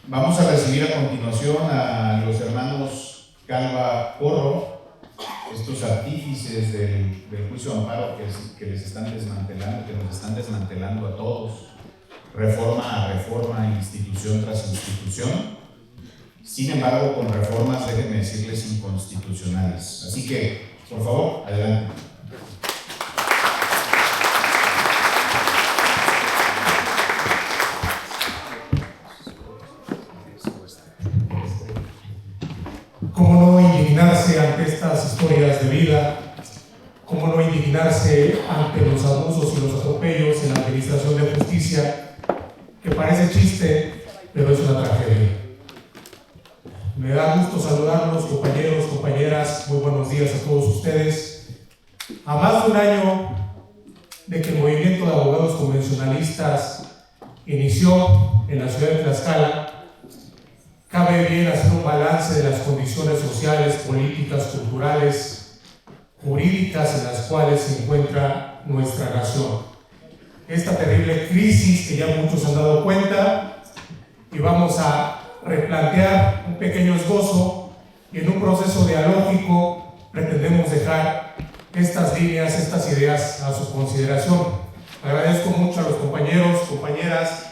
Vamos a recibir a continuación a los hermanos Calva Porro, estos artífices del juicio de amparo que les están desmantelando, que nos están desmantelando a todos, reforma a reforma, institución tras institución. Sin embargo, con reformas, déjenme decirles, inconstitucionales. Así que, por favor, adelante. ¿Cómo no indignarse ante estas historias de vida? ¿Cómo no indignarse ante los abusos y los atropellos en la administración de justicia? Que parece chiste, pero es una tragedia. Me da gusto saludarlos, compañeros, compañeras. Muy buenos días a todos ustedes. A más de un año de que el movimiento de abogados convencionalistas inició en la ciudad de Tlaxcala, cabe bien hacer un balance de las condiciones sociales, políticas, culturales, jurídicas en las cuales se encuentra nuestra nación. Esta terrible crisis que ya muchos han dado cuenta, y vamos a replantear un pequeño esbozo, y en un proceso dialógico pretendemos dejar estas líneas, estas ideas a su consideración. Agradezco mucho a los compañeros, compañeras,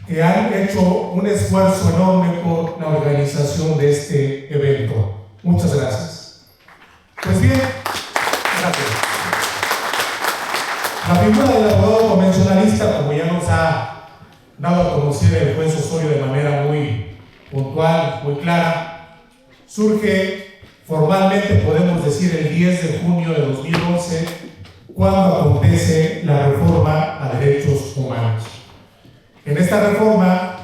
que han hecho un esfuerzo enorme por la organización de este evento. Muchas gracias. Pues bien, gracias. La figura del abogado convencionalista, como ya nos ha dado a conocer el juez Osorio de manera muy puntual, muy clara, surge formalmente, podemos decir, el 10 de junio de 2011, cuando acontece la reforma a derechos humanos. En esta reforma,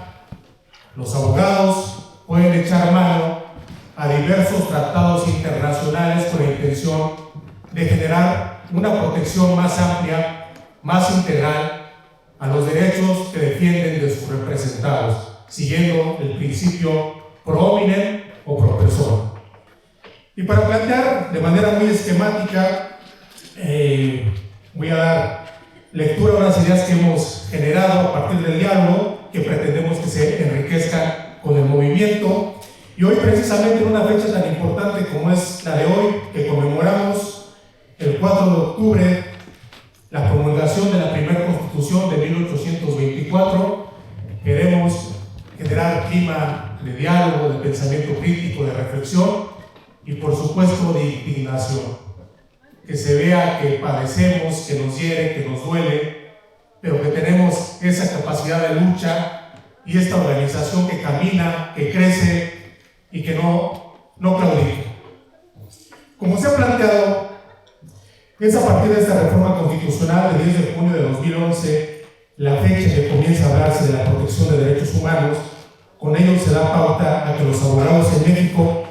los abogados pueden echar mano a diversos tratados internacionales con la intención de generar una protección más amplia, más integral a los derechos que defienden de sus representados, siguiendo el principio pro hominem o pro persona. Y para plantear de manera muy esquemática, voy a dar lectura a unas ideas que hemos generado a partir del diálogo, que pretendemos que se enriquezcan con el movimiento. Y hoy, precisamente en una fecha tan importante como es la de hoy, que conmemoramos el 4 de octubre, la promulgación de la primera Constitución de 1824, queremos generar clima de diálogo, de pensamiento crítico, de reflexión y, por supuesto, de indignación. Que se vea que padecemos, que nos hiere, que nos duele, pero que tenemos esa capacidad de lucha y esta organización que camina, que crece y que no claudica. Como se ha planteado, es a partir de esta reforma constitucional del 10 de junio de 2011, la fecha que comienza a hablarse de la protección de derechos humanos. Con ello se da pauta a que los abogados en México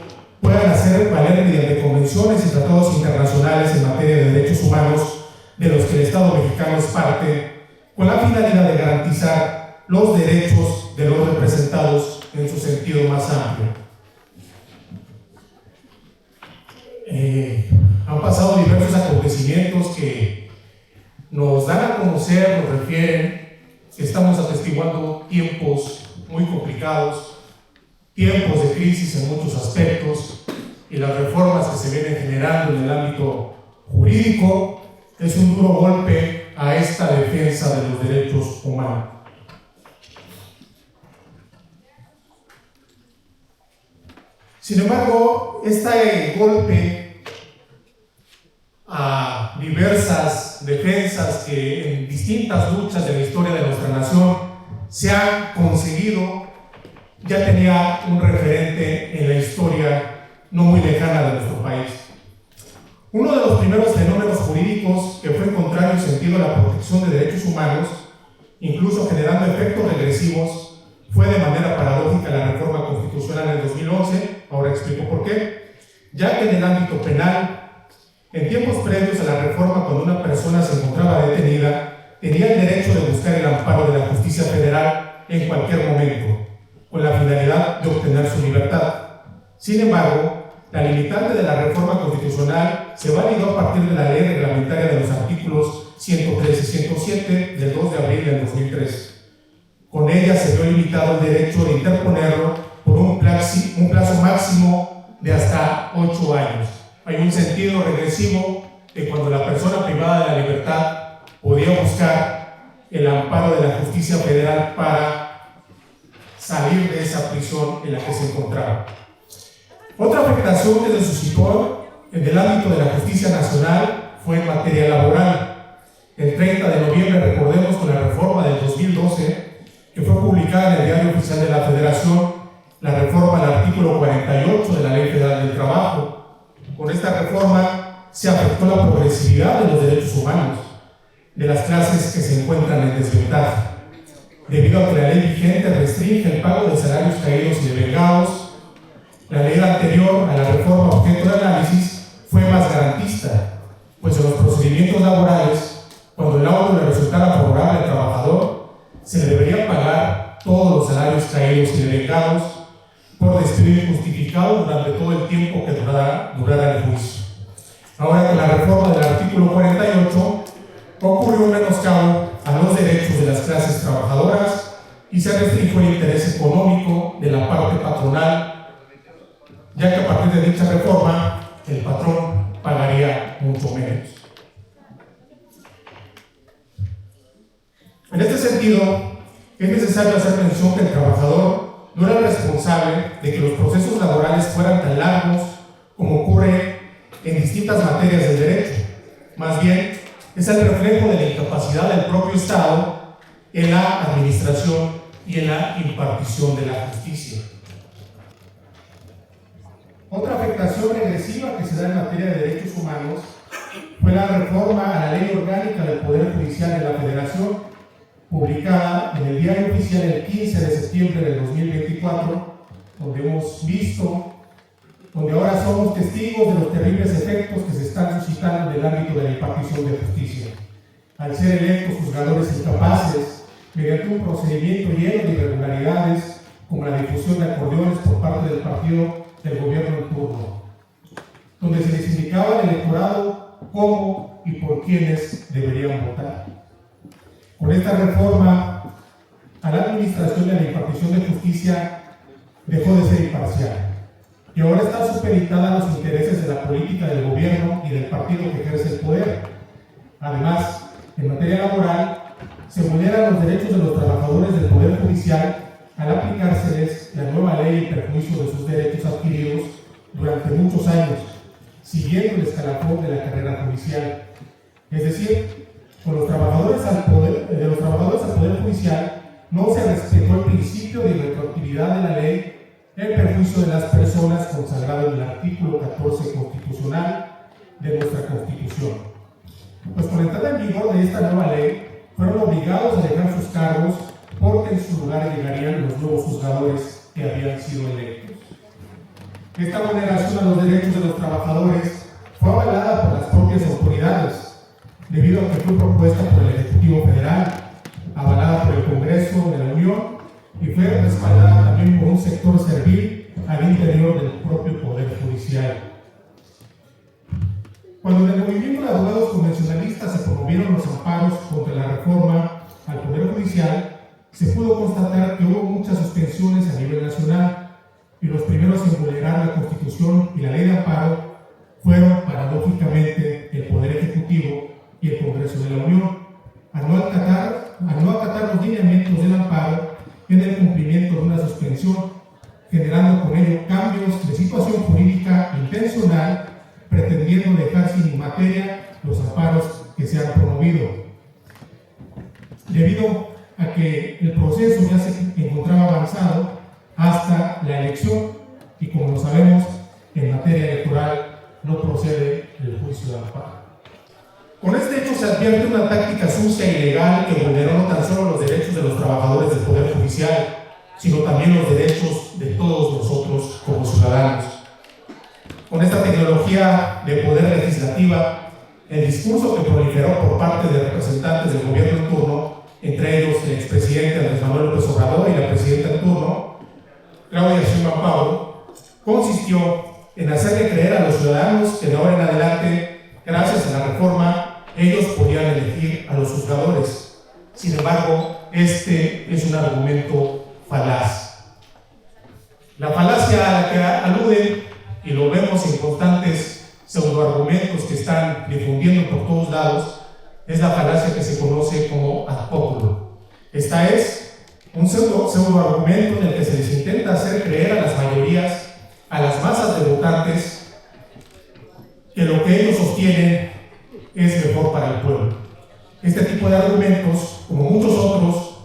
puedan hacer valer mediante convenciones y tratados internacionales en materia de derechos humanos de los que el Estado mexicano es parte, con la finalidad de garantizar los derechos de los representados en su sentido más amplio. Han pasado diversos acontecimientos que nos dan a conocer, nos refieren que estamos atestiguando tiempos muy complicados, tiempos de crisis en muchos aspectos, y las reformas que se vienen generando en el ámbito jurídico es un duro golpe a esta defensa de los derechos humanos. Sin embargo, este golpe a diversas defensas que en distintas luchas de la historia de nuestra nación se han conseguido, ya tenía un referente en la historia no muy lejana de nuestro país. Uno de los primeros fenómenos jurídicos que fue en contrario sentido a la protección de derechos humanos, incluso generando efectos regresivos, fue de manera paradójica la reforma constitucional en 2011. Ahora explico por qué. Ya que en el ámbito penal, en tiempos previos a la reforma, cuando una persona se encontraba detenida, tenía el derecho de buscar el amparo de la justicia federal en cualquier momento, con la finalidad de obtener su libertad. Sin embargo, la limitante de la reforma constitucional se validó a partir de la ley reglamentaria de los artículos 103 y 107 del 2 de abril del 2003. Con ella se vio limitado el derecho de interponerlo por un plazo máximo de hasta 8 años. Hay un sentido regresivo de cuando la persona privada de la libertad podía buscar el amparo de la justicia federal para salir de esa prisión en la que se encontraba. Otra afectación que se suscitó en el ámbito de la justicia nacional fue en materia laboral. El 30 de noviembre, recordemos, con la reforma del 2012, que fue publicada en el Diario Oficial de la Federación, la reforma al artículo 48 de la Ley Federal del Trabajo. Con esta reforma se afectó la progresividad de los derechos humanos de las clases que se encuentran en desventaja, debido a que la ley vigente restringe el pago de salarios caídos y devengados. La ley anterior a la reforma objeto de análisis fue más garantista, pues en los procedimientos laborales, cuando el laudo le resultara favorable al trabajador, se le debería pagar todos los salarios caídos y devengados por despido injustificado durante todo el tiempo que durara el juicio. Ahora, con la reforma del artículo 48, ocurrió un menoscabo a los derechos de las clases trabajadoras y se restringió el interés económico de la parte patronal, ya que a partir de dicha reforma el patrón pagaría mucho menos. En este sentido, es necesario hacer mención que el trabajador no era responsable de que los procesos laborales fueran tan largos como ocurre en distintas materias del derecho. Más bien, es el reflejo de la incapacidad del propio Estado en la administración y en la impartición de la justicia. Otra afectación regresiva que se da en materia de derechos humanos fue la reforma a la Ley Orgánica del Poder Judicial de la Federación, publicada en el Diario Oficial el 15 de septiembre del 2024, donde ahora somos testigos de los terribles efectos que se están suscitando en el ámbito de la impartición de justicia. Al ser electos juzgadores incapaces, mediante un procedimiento lleno de irregularidades, como la difusión de acordeones por parte del partido del gobierno en turno, donde se les indicaba al electorado cómo y por quiénes deberían votar. Con esta reforma, a la administración de la impartición de justicia dejó de ser imparcial y ahora está supeditada a los intereses de la política del gobierno y del partido que ejerce el poder. Además, en materia laboral, se vulneran los derechos de los trabajadores del Poder Judicial al aplicárseles la nueva ley en perjuicio de sus derechos adquiridos durante muchos años, siguiendo el escalafón de la carrera judicial. Es decir, con los trabajadores al Poder Judicial no se respetó el principio de retroactividad de la ley en perjuicio de las personas consagrado en el artículo 14 constitucional de nuestra Constitución. Pues con la entrada en vigor de esta nueva ley, fueron obligados a dejar sus cargos porque en su lugar llegarían los nuevos juzgadores que habían sido electos. Esta vulneración a los derechos de los trabajadores fue avalada por las propias autoridades, debido a que fue propuesta por el Ejecutivo Federal, avalada por el Congreso de la Unión y fue respaldada también por un sector servil al interior del propio Poder Judicial. Cuando en el movimiento de abogados convencionalistas se promovieron los amparos contra la reforma al Poder Judicial, se pudo constatar que hubo muchas suspensiones a nivel nacional y los primeros en vulnerar la Constitución y la Ley de Amparo fueron, paradójicamente, el Poder Ejecutivo y el Congreso de la Unión, al no acatar los lineamientos del amparo en el cumplimiento de una suspensión, generando con ello cambios de situación jurídica intencional, pretendiendo dejar sin materia los amparos que se han promovido. Debido a que el proceso ya se encontraba avanzado hasta la elección y, como lo sabemos, en materia electoral no procede el juicio de amparo. Con este hecho se advierte una táctica sucia y ilegal que vulneró no tan solo los derechos de los trabajadores del Poder Judicial, sino también los derechos de todos nosotros como ciudadanos. Con esta tecnología de poder legislativa, el discurso que proliferó por parte de representantes del gobierno en turno, entre ellos el expresidente Andrés Manuel López Obrador y la presidenta en turno, Claudia Sheinbaum Pardo, consistió en hacerle creer a los ciudadanos que de ahora en adelante, gracias a la reforma, ellos podían elegir a los juzgadores. Sin embargo, este es un argumento falaz. La falacia a la que aluden, y lo vemos en constantes pseudoargumentos que están difundiendo por todos lados, es la falacia que se conoce como ad populo. Esta es un pseudoargumento en el que se les intenta hacer creer a las mayorías, a las masas de votantes, que lo que ellos sostienen es mejor para el pueblo. Este tipo de argumentos, como muchos otros,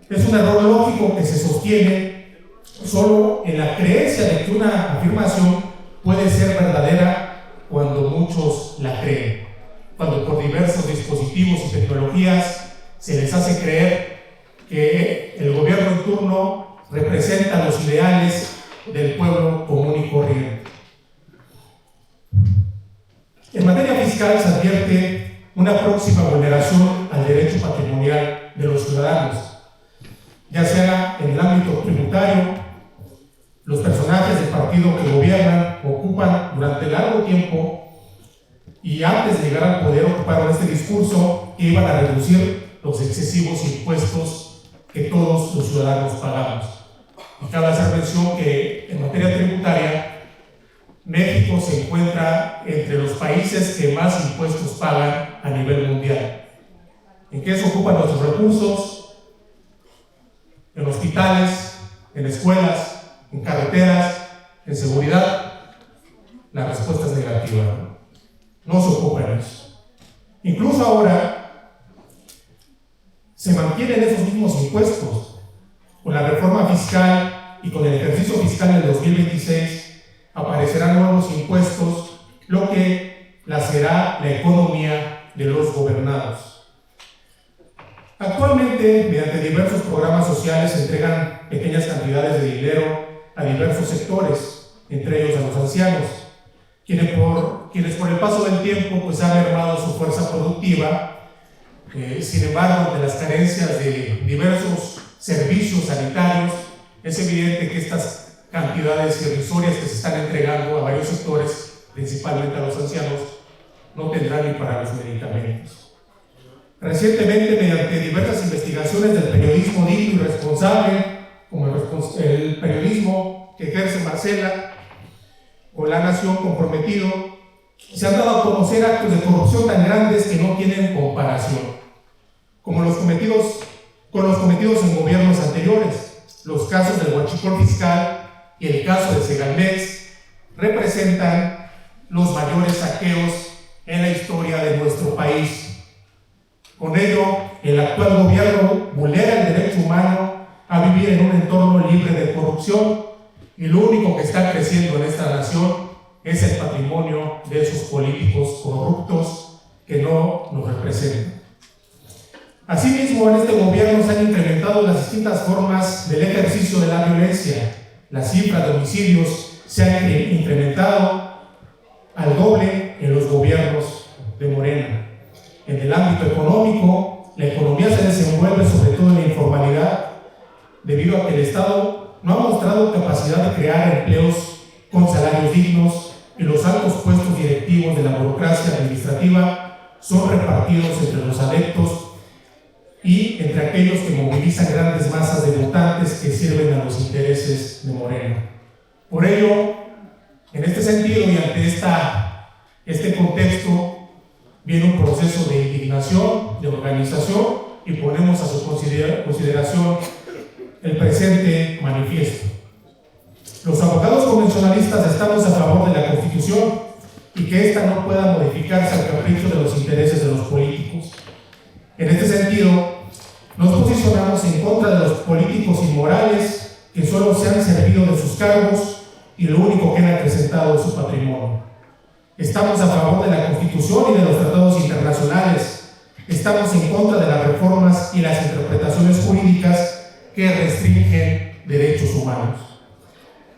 es un error lógico que se sostiene solo en la creencia de que una afirmación puede ser verdadera cuando muchos la creen, cuando por diversos dispositivos y tecnologías se les hace creer que el gobierno en turno representa los ideales del pueblo común y corriente. En materia fiscal se advierte una próxima vulneración al derecho patrimonial de los ciudadanos, ya sea en el ámbito tributario. Los personajes del partido que gobiernan ocupan durante largo tiempo y antes de llegar al poder ocuparon este discurso que iban a reducir los excesivos impuestos que todos los ciudadanos pagamos. Y cabe hacer mención que en materia tributaria México se encuentra entre los países que más impuestos pagan a nivel mundial. ¿En qué se ocupan nuestros recursos? En hospitales, en escuelas, en carreteras, en seguridad. La respuesta es negativa. No se ocupa en eso. Incluso ahora se mantienen esos mismos impuestos. Con la reforma fiscal y con el ejercicio fiscal del 2026 aparecerán nuevos impuestos, lo que lacerá la economía de los gobernados. Actualmente, mediante diversos programas sociales, se entregan pequeñas cantidades de dinero a diversos sectores, entre ellos a los ancianos, quienes por el paso del tiempo pues, han mermado su fuerza productiva. Sin embargo, ante las carencias de diversos servicios sanitarios, es evidente que estas cantidades irrisorias que se están entregando a varios sectores, principalmente a los ancianos, no tendrán ni para los medicamentos. Recientemente, mediante diversas investigaciones del periodismo digno y responsable, como el periodismo que ejerce Marcela o La Nación Comprometido, se han dado a conocer actos de corrupción tan grandes que no tienen comparación, como los cometidos en gobiernos anteriores. Los casos del huachicol fiscal y el caso de Segalmex representan los mayores saqueos en la historia de nuestro país. Con ello, el actual gobierno vulnera el derecho humano a vivir en un entorno libre de corrupción, y lo único que está creciendo en esta nación es el patrimonio de esos políticos corruptos que no nos representan. Asimismo, en este gobierno se han incrementado las distintas formas del ejercicio de la violencia. Las cifras de homicidios se han incrementado al doble en los gobiernos de Morena. En el ámbito económico, la economía se desenvuelve sobre todo en la informalidad, debido a que el Estado no ha mostrado capacidad de crear empleos con salarios dignos, y los altos puestos directivos de la burocracia administrativa son repartidos entre los adeptos y entre aquellos que movilizan grandes masas de votantes que sirven a los intereses de Morena. Por ello, en este sentido y ante este contexto, viene un proceso de indignación, de organización, y ponemos a su consideración el presente manifiesto. Los abogados convencionalistas estamos a favor de la Constitución y que ésta no pueda modificarse al capricho de los intereses de los políticos. En este sentido, nos posicionamos en contra de los políticos inmorales que solo se han servido de sus cargos y lo único que han acrecentado es su patrimonio. Estamos a favor de la Constitución y de los tratados internacionales. Estamos en contra de las reformas y las interpretaciones jurídicas que restringen derechos humanos.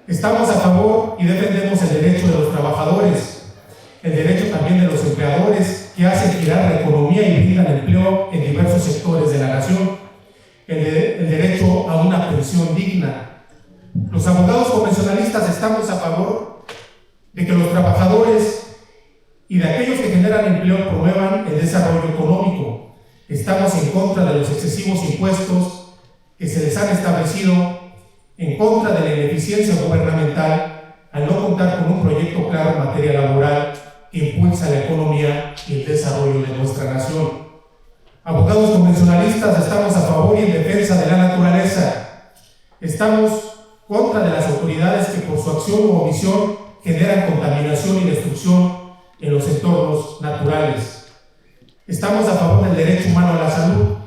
Estamos a favor y defendemos el derecho de los trabajadores, el derecho también de los empleadores que hacen girar la economía y brindan empleo en diversos sectores de la nación, el derecho a una pensión digna. Los abogados convencionalistas estamos a favor de que los trabajadores y de aquellos que generan empleo promuevan el desarrollo económico. Estamos en contra de los excesivos impuestos que se les han establecido, en contra de la ineficiencia gubernamental al no contar con un proyecto claro en materia laboral que impulsa la economía y el desarrollo de nuestra nación. Abogados convencionalistas, estamos a favor y en defensa de la naturaleza. Estamos contra de las autoridades que por su acción u omisión generan contaminación y destrucción en los entornos naturales. Estamos a favor del derecho humano a la salud.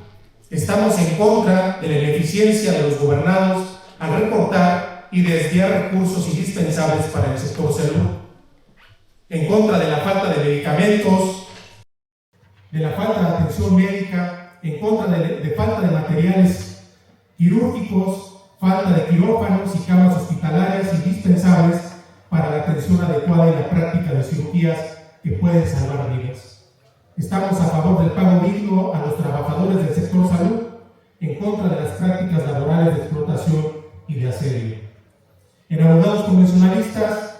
Estamos en contra de la ineficiencia de los gobernados al recortar y desviar recursos indispensables para el sector salud. En contra de la falta de medicamentos, de la falta de atención médica, en contra de falta de materiales quirúrgicos, falta de quirófanos y camas hospitalarias indispensables para la atención adecuada y la práctica de cirugías que pueden salvar vidas. Estamos a favor del pago digno a los trabajadores del sector salud, en contra de las prácticas laborales de explotación y de asedio. En abogados convencionalistas,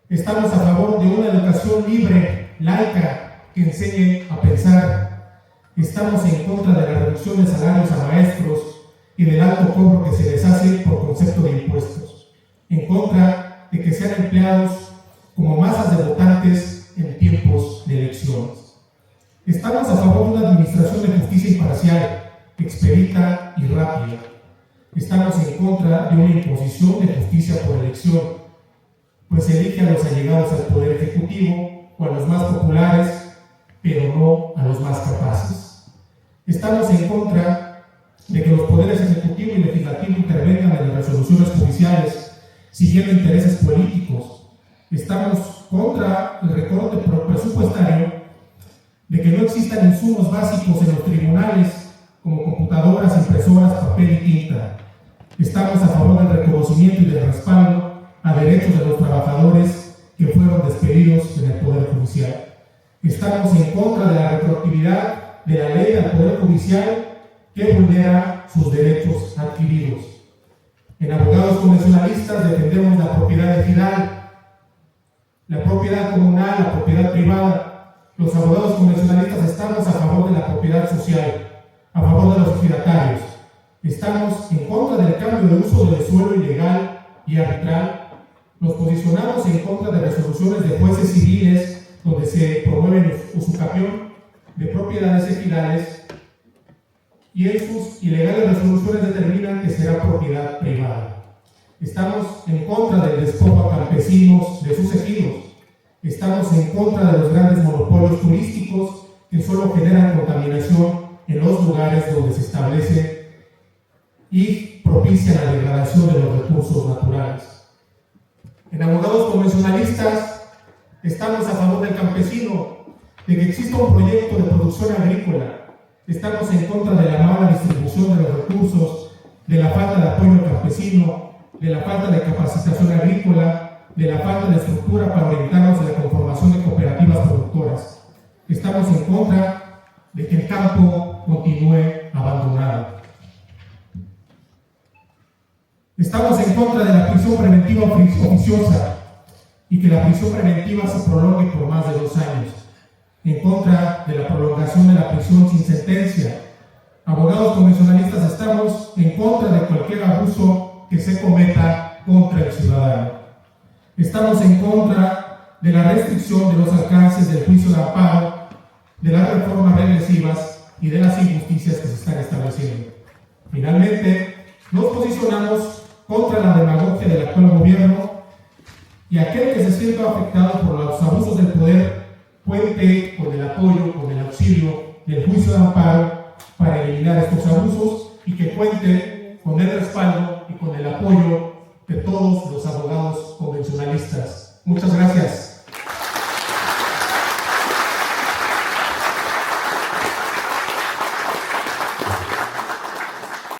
estamos a favor de una educación libre, laica, que enseñe a pensar. Estamos en contra de la reducción de salarios a maestros y del alto cobro que se les hace por concepto de impuestos. En contra de que sean empleados como masas de votantes en tiempos de elecciones. Estamos a favor de una administración de justicia imparcial, expedita y rápida. Estamos en contra de una imposición de justicia por elección, pues se elige a los allegados al Poder Ejecutivo o a los más populares, pero no a los más capaces. Estamos en contra de que los poderes ejecutivo y legislativo intervengan en las resoluciones judiciales siguiendo intereses políticos. Estamos contra el recorte presupuestario, de que no existan insumos básicos en los tribunales como computadoras, impresoras, papel y tinta. Estamos a favor del reconocimiento y del respaldo a derechos de los trabajadores que fueron despedidos en el Poder Judicial. Estamos en contra de la retroactividad de la ley al Poder Judicial que vulnera sus derechos adquiridos. En abogados convencionalistas defendemos la propiedad ejidal, la propiedad comunal, la propiedad privada. Los abogados convencionalistas estamos a favor de la propiedad social, a favor de los ejidatarios. Estamos en contra del cambio de uso del suelo ilegal y arbitral. Nos posicionamos en contra de resoluciones de jueces civiles donde se promueve usucapión de propiedades ejidales y en sus ilegales resoluciones determinan que será propiedad privada. Estamos en contra del despojo a campesinos de sus ejidos. Estamos en contra de los grandes monopolios turísticos que solo generan contaminación en los lugares donde se establece y propician la degradación de los recursos naturales. En abogados convencionalistas estamos a favor del campesino, de que exista un proyecto de producción agrícola. Estamos en contra de la mala distribución de los recursos, de la falta de apoyo al campesino, de la falta de capacitación agrícola, de la falta de estructura para orientarnos a la conformación de cooperativas productoras. Estamos en contra de que el campo continúe abandonado. Estamos en contra de la prisión preventiva oficiosa y que la prisión preventiva se prolongue por más de 2 años. En contra de la prolongación de la prisión sin sentencia. Abogados convencionalistas estamos en contra de cualquier abuso que se cometa contra el ciudadano. Estamos en contra de la restricción de los alcances del juicio de amparo, de las reformas regresivas y de las injusticias que se están estableciendo. Finalmente, nos posicionamos contra la demagogia del actual gobierno y aquel que se sienta afectado por los abusos del poder cuente con el apoyo, con el auxilio del juicio de amparo para eliminar estos abusos y que cuente con el respaldo y con el apoyo de todos los abogados convencionalistas. Muchas gracias.